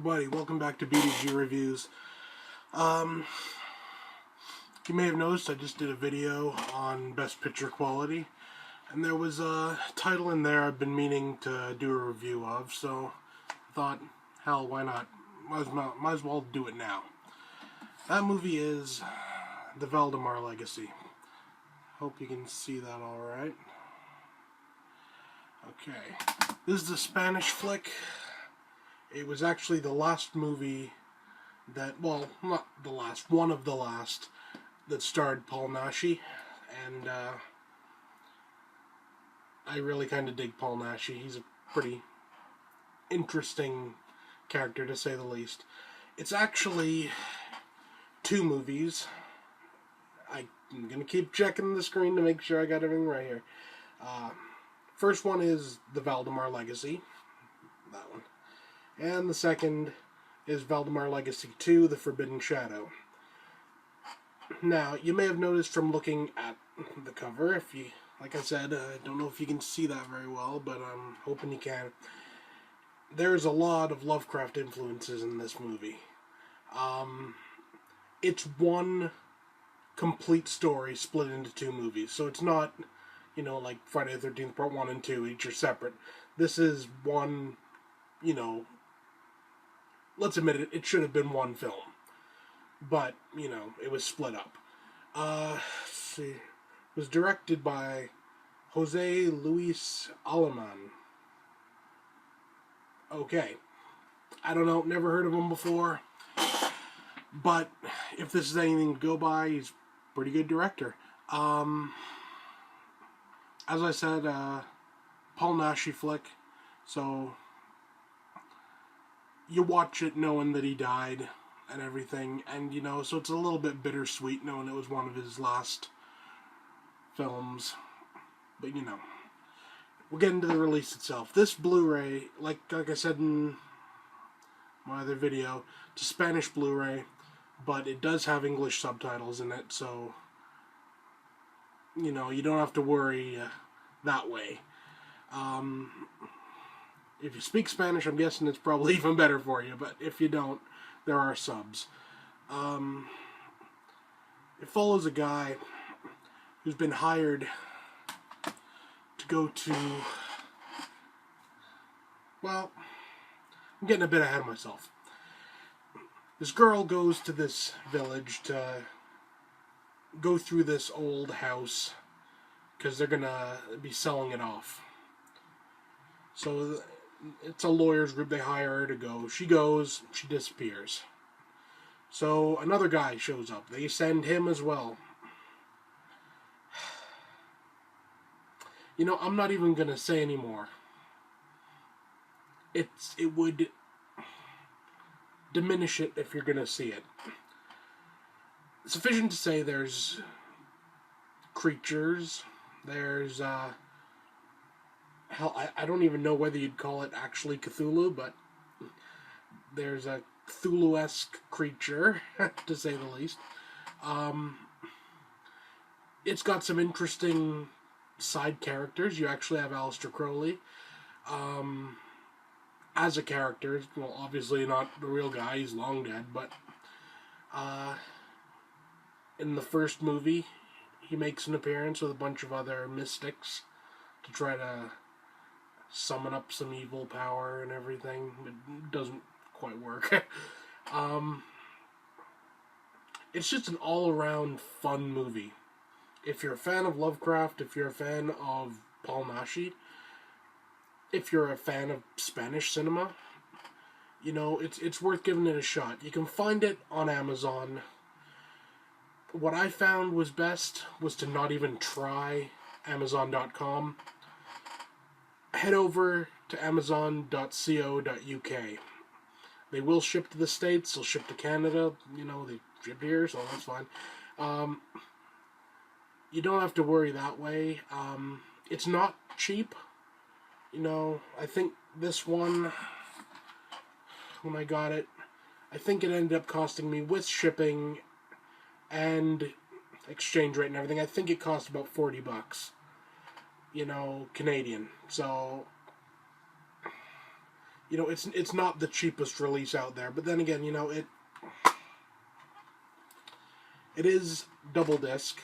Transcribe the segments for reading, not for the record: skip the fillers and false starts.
everybody, welcome back to BDG Reviews. You may have noticed I just did a video on Best Picture Quality, and there was a title in there I've been meaning to do a review of, so I thought, hell, why not? Might as well do it now. That movie is The Valdemar Legacy. Hope you can see that alright. Okay, this is a Spanish flick. It was actually the last movie that, well, not the last, one of the last, that starred Paul Naschy, and I really kind of dig Paul Naschy. He's a pretty interesting character, to say the least. It's actually two movies. I'm going to keep checking the screen to make sure I got everything right here. First one is The Valdemar Legacy, that one. And the second is Valdemar Legacy 2, The Forbidden Shadow. Now, you may have noticed from looking at the cover, if you, like I said, I don't know if you can see that very well, but I'm hoping you can. There's a lot of Lovecraft influences in this movie. It's one complete story split into two movies, so it's not, you know, like Friday the 13th Part 1 and 2, each are separate. This is one, you know, let's admit it, it should have been one film. But, you know, it was split up. Let's see. It was directed by Jose Luis Aleman. Okay. I don't know, never heard of him before. But if this is anything to go by, he's a pretty good director. As I said, Paul Naschy flick. So you watch it knowing that he died and everything, and, you know, so it's a little bit bittersweet knowing it was one of his last films. But, you know, we'll get into the release itself. This Blu-ray, like I said in my other video, it's a Spanish Blu-ray, but it does have English subtitles in it, so, you know, you don't have to worry that way. If you speak Spanish, I'm guessing it's probably even better for you, but if you don't, there are subs. It follows a guy who's been hired to go to, well, I'm getting a bit ahead of myself. This girl goes to this village to go through this old house because they're going to be selling it off. So it's a lawyer's group, they hire her to go. She goes, she disappears. So another guy shows up. They send him as well. You know, I'm not even going to say anymore. It would diminish it if you're going to see it. Sufficient to say there's creatures, there's hell, I don't even know whether you'd call it actually Cthulhu, but there's a Cthulhu-esque creature, to say the least. It's got some interesting side characters. You actually have Aleister Crowley as a character. Well, obviously not the real guy, he's long dead, but in the first movie, he makes an appearance with a bunch of other mystics to try to summon up some evil power and everything. It doesn't quite work. It's just an all-around fun movie. If you're a fan of Lovecraft, if you're a fan of Paul Naschy, if you're a fan of Spanish cinema, you know, it's worth giving it a shot. You can find it on Amazon. What I found was best was to not even try Amazon.com. Head over to Amazon.co.uk. They will ship to the States, they'll ship to Canada, you know, they ship here, so that's fine. You don't have to worry that way. It's not cheap. You know, I think this one, when I got it, I think it ended up costing me, with shipping and exchange rate and everything, I think it cost about $40. You know, Canadian. So, you know, it's not the cheapest release out there. But then again, you know, it is double disc.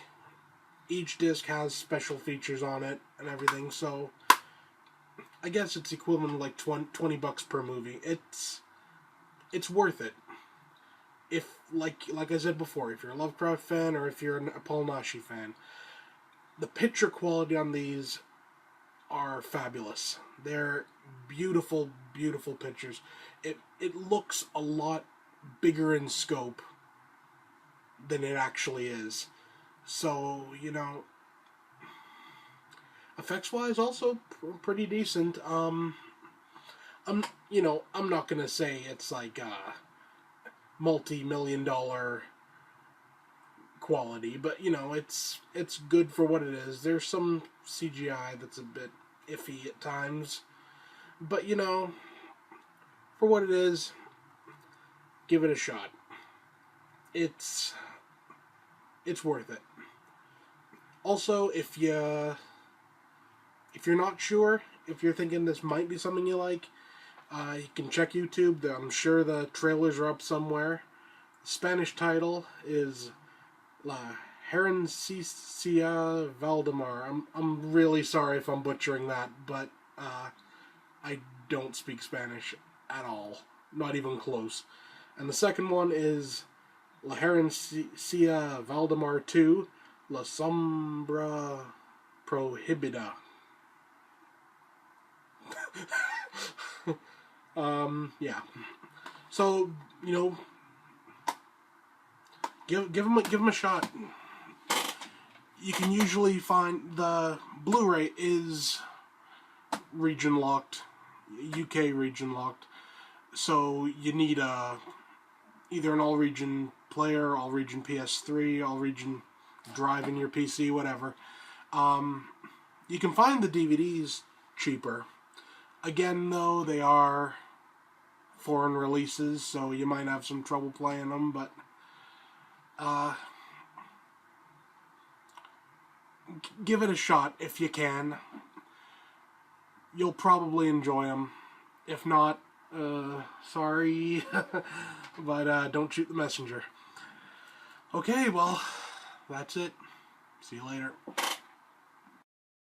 Each disc has special features on it and everything, so I guess it's equivalent to like $20 per movie. It's worth it. If like I said before, if you're a Lovecraft fan or if you're a Paul Naschy fan, the picture quality on these are fabulous. They're beautiful, beautiful pictures. It looks a lot bigger in scope than it actually is. So, you know, effects wise also pretty decent. I'm not gonna say it's like multi-million-dollar quality, but you know, it's good for what it is. There's some CGI that's a bit iffy at times, but you know, for what it is, give it a shot. It's worth it. Also, if you're not sure, if you're thinking this might be something you like, you can check YouTube. I'm sure the trailers are up somewhere. The Spanish title is La Herencia Valdemar. I'm really sorry if I'm butchering that, but I don't speak Spanish at all. Not even close. And the second one is La Herencia Valdemar 2, La Sombra Prohibida. Yeah. So, you know, give them a shot. You can usually find the Blu-ray is region locked, UK region locked. So you need either an all-region player, all-region PS3, all-region drive in your PC, whatever. You can find the DVDs cheaper. Again, though, they are foreign releases, so you might have some trouble playing them, but give it a shot if you can. You'll probably enjoy them. If not, sorry, but don't shoot the messenger. Okay, well, that's it. See you later.